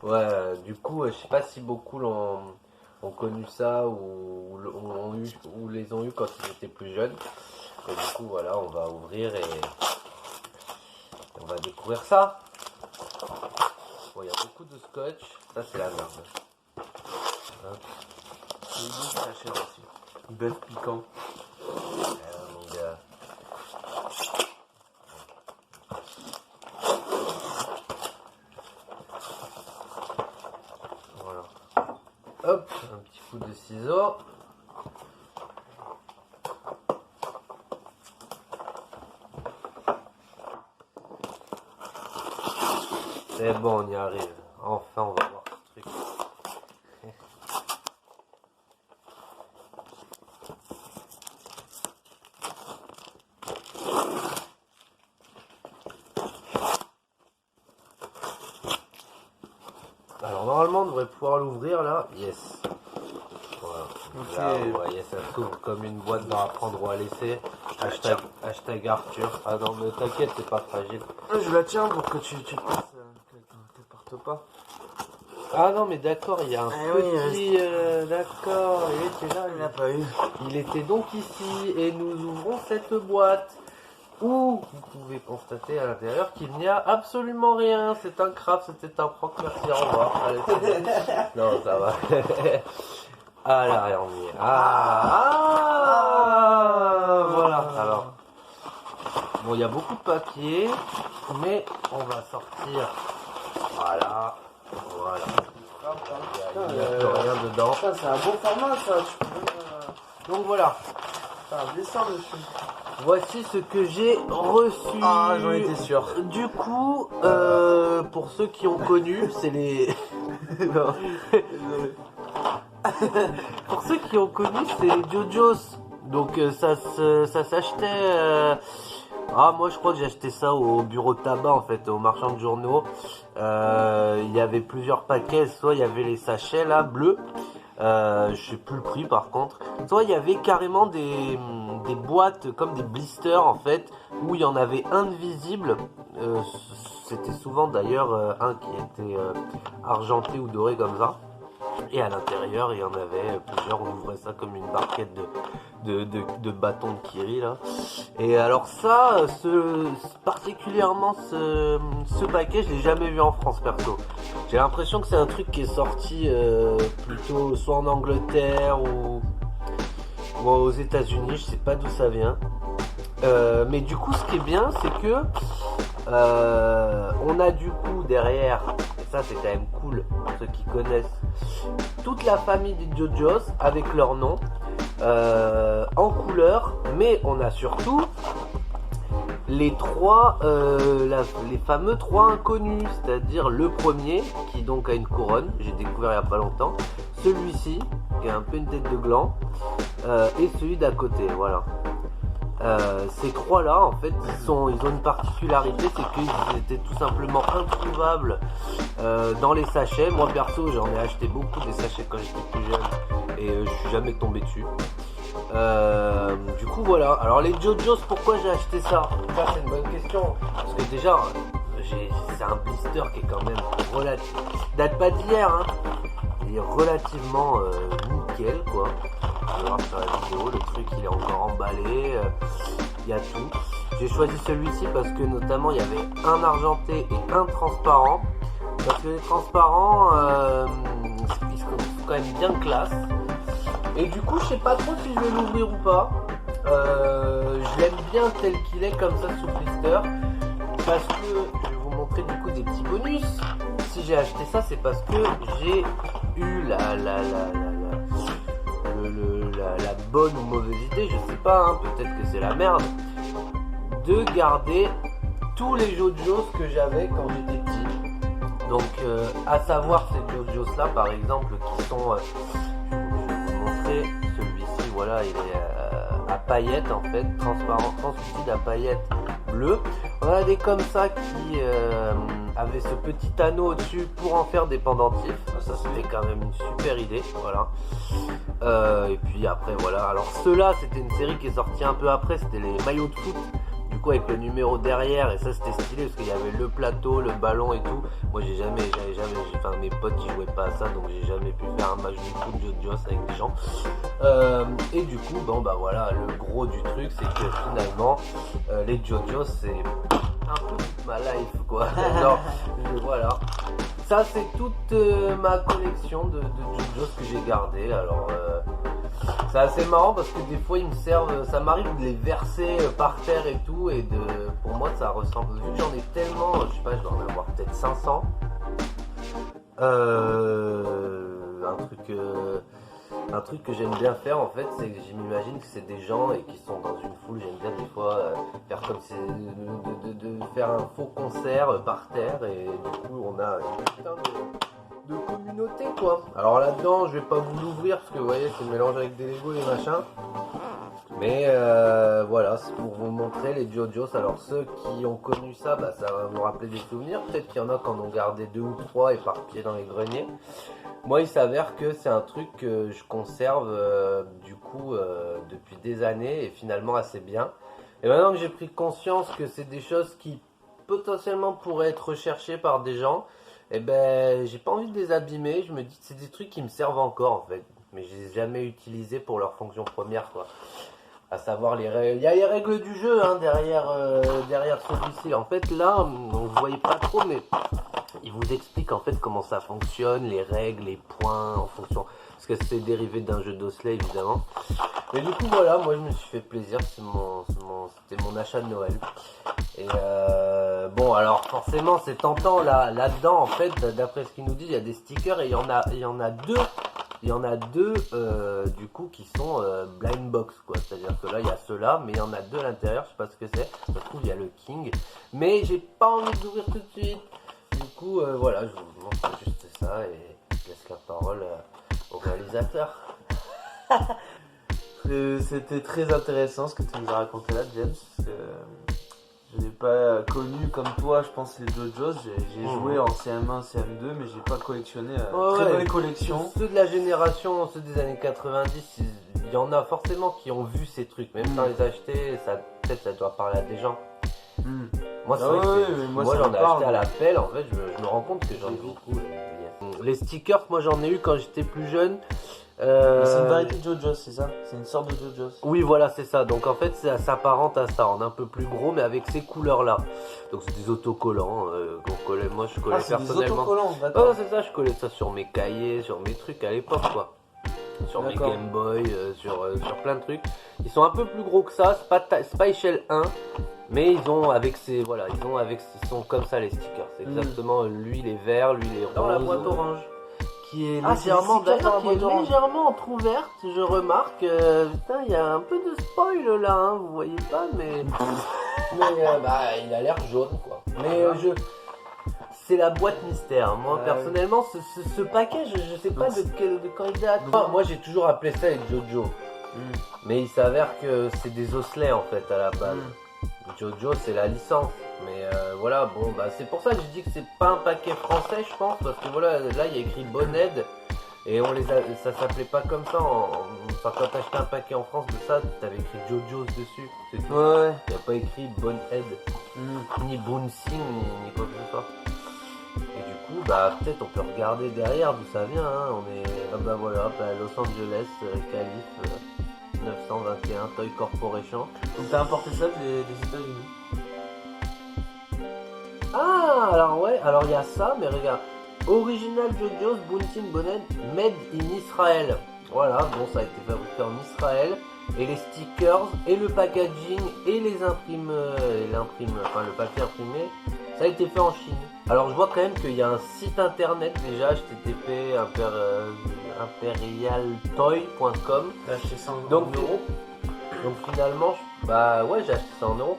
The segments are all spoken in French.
Ouais, du coup, je sais pas si beaucoup ont connu ça ou les ont eu quand ils étaient plus jeunes. Et du coup, voilà, on va ouvrir et on va découvrir ça. Bon, il y a beaucoup de scotch. Ça, c'est la merde. Hop. C'est bon, ça cher aussi. Bœuf piquant. Mon gars. Voilà. Hop, un petit coup de ciseau. C'est bon, on y arrive. Enfin, on va voir ce truc. Alors, normalement, on devrait pouvoir l'ouvrir là. Yes. Voilà. Ok. Là, vous voyez, ça s'ouvre comme une boîte dans à prendre ou à laisser. Hashtag Arthur. Ah non, mais t'inquiète, c'est pas fragile. Je la tiens pour que tu passes, qu'elle parte pas. Ah non, mais d'accord, il y a un petit... oui, d'accord, il était là. Il n'a pas eu. Il était donc ici et nous ouvrons cette boîte où vous pouvez constater à l'intérieur qu'il n'y a absolument rien. C'est un craft, c'était un prank, merci, au revoir. Allez, c'est bon. Non, ça va. Ah là, on y est. Voilà. Alors, bon, il y a beaucoup de papier, mais on va sortir. Voilà. Il n'y a plus rien dedans. Ça, c'est un beau format, ça. Tu peux Donc voilà. faire un dessin dessus. Voici ce que j'ai reçu. Ah, j'en étais sûr. Du coup, pour ceux qui ont connu, c'est les. Non. Désolé. Pour ceux qui ont connu, c'est les JoJo's. Donc ça s'achetait. Ah, moi je crois que j'ai acheté ça au bureau de tabac en fait, au marchand de journaux. Il y avait plusieurs paquets, soit il y avait les sachets là bleus. Je sais plus le prix par contre. Soit il y avait carrément des boîtes comme des blisters en fait, où il y en avait un de visible. C'était souvent d'ailleurs un qui était argenté ou doré comme ça. Et à l'intérieur, il y en avait plusieurs. On ouvrait ça comme une barquette de bâtons de Kiri là. Et alors ça, particulièrement ce paquet, je l'ai jamais vu en France perso. J'ai l'impression que c'est un truc qui est sorti plutôt soit en Angleterre ou aux États-Unis. Je sais pas d'où ça vient. Mais du coup, ce qui est bien, c'est que on a du coup derrière, et ça c'est quand même cool pour ceux qui connaissent, toute la famille des JoJo's avec leur nom en couleur, mais on a surtout les les fameux trois inconnus, c'est-à-dire le premier qui donc a une couronne, j'ai découvert il n'y a pas longtemps, celui-ci qui a un peu une tête de gland et celui d'à côté, voilà. Ces trois-là, en fait, ils ont une particularité, c'est qu'ils étaient tout simplement introuvables dans les sachets. Moi, perso, j'en ai acheté beaucoup des sachets quand j'étais plus jeune et je suis jamais tombé dessus. Du coup, voilà. Alors, les JoJo's, pourquoi j'ai acheté ça? Ça, c'est une bonne question. Parce que déjà, c'est un blister qui est quand même relatif. Date pas d'hier, hein. Il est relativement nickel, quoi. On va voir sur la vidéo, le truc il est encore emballé, il y a tout. J'ai choisi celui-ci parce que notamment il y avait un argenté et un transparent. Parce que les transparents, ils sont quand même bien classe. Et du coup je sais pas trop si je vais l'ouvrir ou pas. Je l'aime bien tel qu'il est comme ça sous blister. Parce que je vais vous montrer du coup des petits bonus. Si j'ai acheté ça, c'est parce que j'ai eu la bonne ou mauvaise idée, je sais pas, hein, peut-être que c'est la merde, de garder tous les JoJo's que j'avais quand j'étais petit. Donc, à savoir ces JoJo's là, par exemple, qui sont, je vais vous montrer, celui-ci, voilà, il est à paillettes en fait, transparent, translucide à paillettes bleues. On a des comme ça qui avaient ce petit anneau au-dessus pour en faire des pendentifs. Ça c'était quand même une super idée, voilà. Et puis après voilà, alors ceux-là c'était une série qui est sortie un peu après, c'était les maillots de foot. Du coup avec le numéro derrière, et ça c'était stylé parce qu'il y avait le plateau, le ballon et tout. Moi enfin mes potes ils jouaient pas à ça, donc j'ai jamais pu faire un match du foot JoJo's avec des gens. Et du coup, bon bah voilà, le gros du truc c'est que finalement les JoJo's c'est un peu toute ma life quoi. Genre, voilà. Ça c'est toute ma collection de JoJo's que j'ai gardé. Alors c'est assez marrant parce que des fois ils me servent, ça m'arrive de les verser par terre et tout, et pour moi ça ressemble, vu que j'en ai tellement, je sais pas, je dois en avoir peut-être 500. Un truc que j'aime bien faire en fait, c'est que je m'imagine que c'est des gens et qui sont dans une foule. J'aime bien des fois faire comme si de faire un faux concert par terre, et du coup on a une putain de communauté quoi. Alors là-dedans je vais pas vous l'ouvrir parce que vous voyez c'est mélange avec des Lego et machins. Mais voilà, c'est pour vous montrer les JoJo's. Alors ceux qui ont connu ça, bah, ça va vous rappeler des souvenirs. Peut-être qu'il y en a qui en ont gardé 2 ou 3 éparpillés dans les greniers. Moi il s'avère que c'est un truc que je conserve du coup depuis des années, et finalement assez bien. Et maintenant que j'ai pris conscience que c'est des choses qui potentiellement pourraient être recherchées par des gens, et ben j'ai pas envie de les abîmer. Je me dis que c'est des trucs qui me servent encore en fait, mais je les ai jamais utilisés pour leur fonction première quoi. À savoir les règles. Il y a les règles du jeu hein, derrière celui-ci. En fait là, on ne voyait pas trop, mais il vous explique en fait comment ça fonctionne, les règles, les points en fonction. Parce que c'est dérivé d'un jeu d'Osley évidemment. Mais du coup voilà, moi je me suis fait plaisir, c'était mon achat de Noël. Et bon alors forcément c'est tentant là-dedans en fait, d'après ce qu'il nous dit, il y a des stickers et il y en a deux. Il y en a deux du coup qui sont blind box quoi, c'est-à-dire que là il y a ceux-là, mais il y en a deux à l'intérieur, je sais pas ce que c'est, je trouve il y a le King, mais j'ai pas envie d'ouvrir tout de suite. Du coup voilà, je vous montre juste ça et je laisse la parole au réalisateur. C'était très intéressant ce que tu nous as raconté là, James. Je n'ai pas connu comme toi, je pense, les JoJo's. J'ai joué en CM1, CM2, mais j'ai pas collectionné. Très belle collection. Ceux de la génération, ceux des années 90, il y en a forcément qui ont vu ces trucs. Même sans les acheter, peut-être ça doit parler à des gens. Moi, c'est vrai que moi j'en ai acheté à la pelle. En fait, je me rends compte que j'en ai beaucoup. Les stickers, moi j'en ai eu quand j'étais plus jeune. C'est une variété de JoJo's, c'est ça? C'est une sorte de JoJo's. Oui, voilà, c'est ça. Donc en fait, ça s'apparente à ça, en un peu plus gros, mais avec ces couleurs-là. Donc c'est des autocollants qu'on collait. Moi, je collais personnellement. Des autocollants, d'accord. Oh, c'est ça. Je collais ça sur mes cahiers, sur mes trucs à l'époque, quoi. Sur mes Game Boy, sur plein de trucs. Ils sont un peu plus gros que ça. C'est pas échelle 1. Mais ils sont comme ça les stickers. C'est exactement lui il est vert, lui il est rose. Dans la boîte orange. Qui est légèrement entrouverte, je remarque. Putain, il y a un peu de spoil là, hein, vous voyez pas, mais il a l'air jaune quoi. Mais c'est la boîte mystère. Moi personnellement, ce paquet, je sais pas de quand il date. Moi j'ai toujours appelé ça les JoJo. Mais il s'avère que c'est des osselets en fait à la base. JoJo c'est la licence, mais voilà, bon bah c'est pour ça que je dis que c'est pas un paquet français je pense, parce que voilà, là il y a écrit Bonhead et ça s'appelait pas comme ça, enfin quand t'achetais un paquet en France de ça, t'avais écrit JoJo's dessus, c'est tout. Ouais. Il n'y a pas écrit Bonhead, ni Boonsing, ni quoi que ce soit. Et du coup, bah peut-être on peut regarder derrière d'où ça vient, hein. On est, Los Angeles, Calif. 921 Toy Corporation. Donc t'as importé ça des États-Unis. Ah alors il y a ça, mais regarde, Original JoJo's Bouncing Bonnet Made in Israel. Voilà, bon ça a été fabriqué en Israël, et les stickers et le packaging et le papier imprimé, ça a été fait en Chine. Alors je vois quand même qu'il y a un site internet déjà, http imperialtoy.com. T'as acheté ça en euros. Donc finalement, j'ai acheté ça en euros.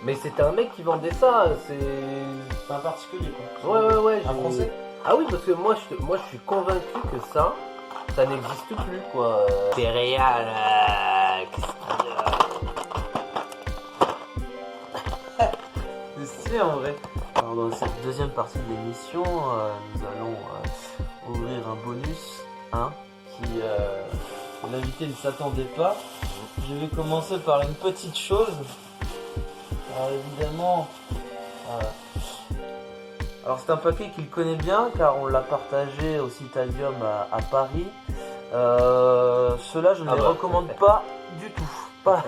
Mais c'était un mec qui vendait ça, c'est un particulier quoi. Ouais. Un français. Ah oui, parce que moi je suis convaincu que ça n'existe plus quoi. Imperial, c'est stylé en vrai. Alors dans cette deuxième partie de l'émission, nous allons ouvrir un bonus qui l'invité ne s'attendait pas. Je vais commencer par une petite chose. Alors évidemment. Alors c'est un paquet qu'il connaît bien car on l'a partagé au Citadium à Paris. Ceux-là je ne les recommande pas du tout. Pas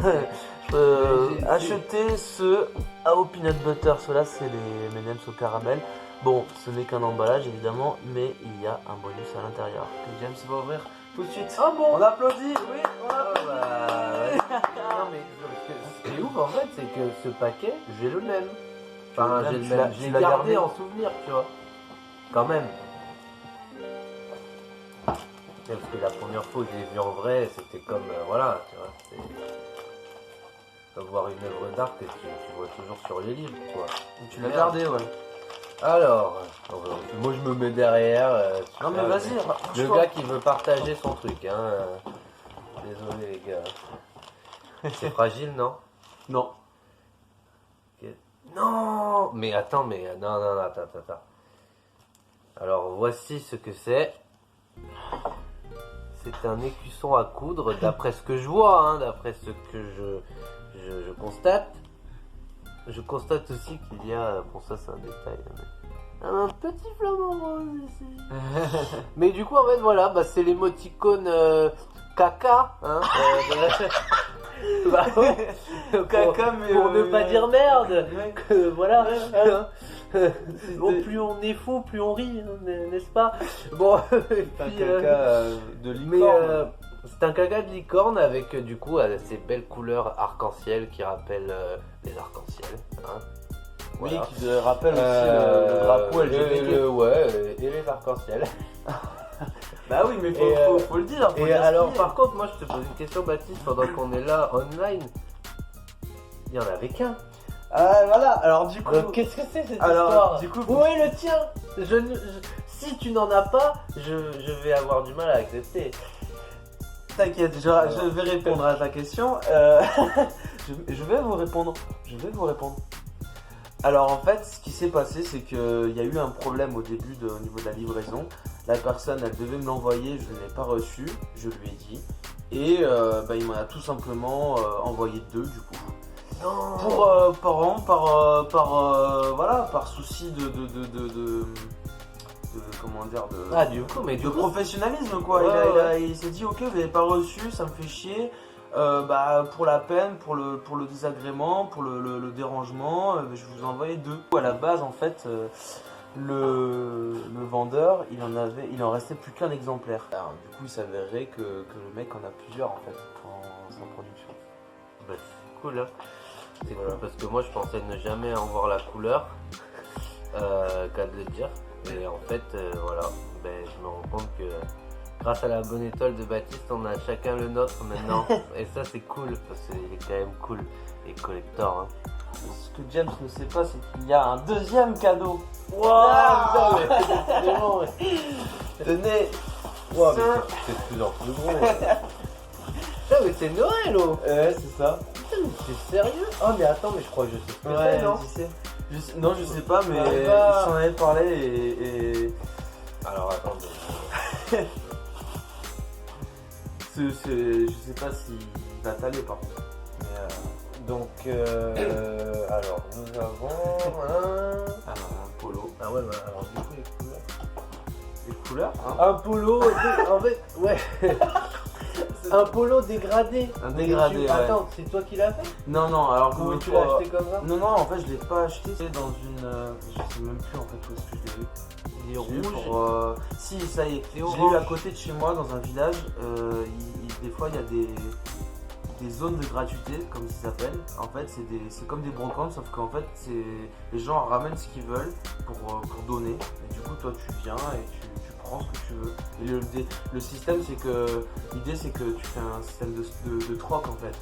acheter ceux au peanut butter. Ceux-là c'est les M&M's au caramel. Bon, ce n'est qu'un emballage évidemment, mais il y a un bonus à l'intérieur que James va ouvrir tout de suite. Ah bon? On applaudit, oui, on applaudit. Non mais ce qui est ouf en fait, c'est que ce paquet, j'ai le même. Enfin, j'ai le même. J'ai gardé en souvenir, tu vois. Quand même. Parce que la première fois que je l'ai vu en vrai, c'était comme voilà, tu vois. C'est comme voir une œuvre d'art que tu vois toujours sur les livres, tu vois. Tu l'as gardé, ouais. Alors, moi je me mets derrière. Non mais vas-y. Le gars qui veut partager son truc, hein. Désolé les gars. C'est fragile, non? Non. Okay. Non. Mais attends, non, attends. Alors voici ce que c'est. C'est un écusson à coudre, d'après ce que je vois, hein, d'après ce que je constate. Je constate aussi qu'il y a, bon ça c'est un détail, mais un petit flamant rose ici. Mais du coup en fait voilà, bah, c'est l'émoticône caca, hein, bah, caca, mais pour ne pas dire merde, que voilà. Hein. Bon, plus on est fou, plus on rit, hein, n'est-ce pas? Bon, c'est un caca de licorne. C'est un caca de licorne avec du coup ces belles couleurs arc-en-ciel qui rappellent les arcs-en-ciel. Hein. Oui, Voilà. qui rappelle aussi le drapeau LGBT. Ouais, et les arcs-en-ciel. Bah oui, mais faut le dire. Et alors, par contre, moi je te pose une question, Baptiste, pendant qu'on est là online. Il y en avait qu'un. Voilà, alors du coup. Qu'est-ce que c'est cette histoire du coup, où est le tien? Si tu n'en as pas, je vais avoir du mal à accepter. T'inquiète, je vais répondre à ta question. Je vais vous répondre. Alors en fait, ce qui s'est passé, c'est qu'il y a eu un problème au début au niveau de la livraison. La personne, elle devait me l'envoyer, je ne l'ai pas reçu, je lui ai dit. Et il m'en a tout simplement envoyé 2 du coup. Non. Par souci de comment dire, de professionnalisme quoi. Il s'est dit ok, vous n'avez pas reçu, ça me fait chier. Pour la peine, pour le désagrément, pour le dérangement, je vous envoyais 2. À la base en fait, le vendeur il en restait plus qu'un exemplaire. Alors, du coup il s'avérait que le mec en a plusieurs en fait en production. Bah, c'est cool hein. C'est cool parce que moi je pensais ne jamais en voir la couleur, qu'à de le dire. Et en fait voilà, je me rends compte que grâce à la bonne étoile de Baptiste, on a chacun le nôtre maintenant. Et ça c'est cool, parce qu'il est quand même cool et collector. Hein. Ce que James ne sait pas, c'est qu'il y a un deuxième cadeau. Waouh, putain, mais c'est bon. Tenez, wow, c'est de plus en plus gros. Putain, mais c'est Noël, oh. Ouais, c'est ça. Putain, mais c'est sérieux? Oh, mais attends, mais je crois que je sais ce que c'est, non? Tu sais. Non, je sais pas, mais il s'en avait parlé et... Alors, attendez. je sais pas s'il va t'aller par contre. Mais donc, alors, nous avons un polo. Ah ouais, bah alors, du coup, les couleurs. Les couleurs hein. Un polo, en fait, ouais. Un polo dégradé. Un dégradé, ouais. Attends, c'est toi qui l'as fait? Non, alors comment tu l'as acheté comme ça? Non, en fait, je l'ai pas acheté. C'est dans une. Je sais même plus en fait où est-ce que je l'ai vu. Il est rouge. Si, ça y est. Je l'ai eu à côté de chez moi dans un village. Des fois, il y a des zones de gratuité, comme ça s'appelle. En fait, c'est comme des brocantes, sauf qu'en fait, les gens ramènent ce qu'ils veulent pour donner. Et du coup, toi, tu viens et tu prends ce que tu veux. Et le système, c'est que l'idée, c'est que tu fais un système de troc en fait.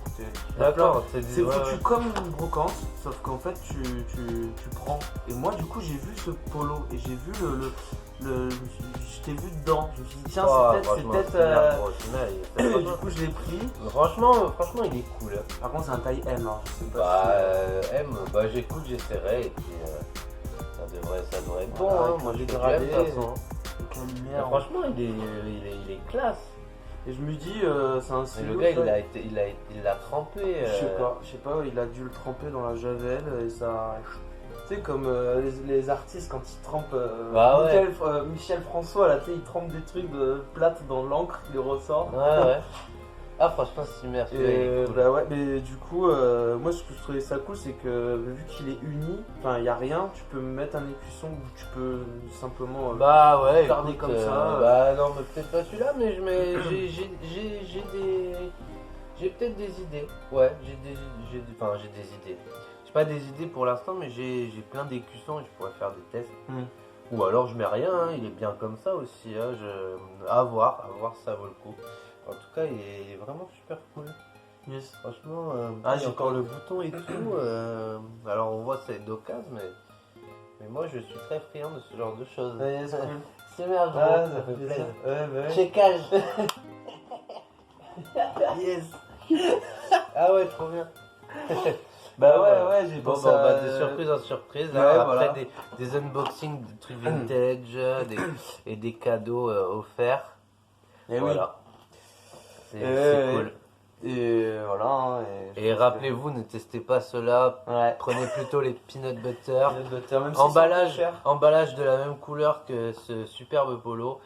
D'accord, c'est foutu comme une brocante, sauf qu'en fait, tu prends. Et moi, du coup, j'ai vu ce polo et j'ai vu je t'ai vu dedans. Je me suis dit, tiens, c'est peut-être. Du coup, je l'ai pris. Franchement, il est cool. Par contre, c'est un taille M. Hein. Je sais pas M, j'écoute, j'essaierai et puis ça devrait être bon. Hein. Moi, j'ai gradé. franchement, il est classe. Et je me dis, c'est un Mais stylo. le gars, il l'a trempé. Je sais pas, il a dû le tremper dans la javel et ça. Tu sais, comme les artistes quand ils trempent. Bah ouais. Michel François, là, tu sais, il trempe des trucs de plate dans l'encre, il ressort. Ouais. Ah, franchement, c'est super. Cool. Bah ouais, mais du coup, moi ce que je trouvais ça cool, c'est que vu qu'il est uni, enfin il n'y a rien, tu peux mettre un écusson où tu peux simplement Bah ouais, garder écoute, comme ça. Bah non, mais peut-être pas celui-là, mais j'ai peut-être des idées. Ouais, enfin j'ai des idées. J'ai pas des idées pour l'instant, mais j'ai plein d'écussons et je pourrais faire des tests. Ou alors je mets rien, hein, il est bien comme ça aussi. Hein, à voir si ça vaut le coup. En tout cas, il est vraiment super cool. Yes. Franchement, j'ai encore le bouton et tout. Alors on voit c'est d'occasion, mais moi je suis très friand de ce genre de choses. Ouais, c'est cool. C'est merde, Ça fait plaisir. Ouais. Checkage. Yes. Ah ouais, trop bien. Bah ouais, j'ai Bon, pensé des surprises en surprise. Ouais, Après voilà. des unboxings, des trucs vintage et des cadeaux offerts. Et voilà. C'est cool. Et voilà. Hein, et rappelez-vous, ne testez pas cela. Ouais. Prenez plutôt les peanut butter. Même si Emballage, c'est un peu cher. emballage de la même couleur que ce superbe polo.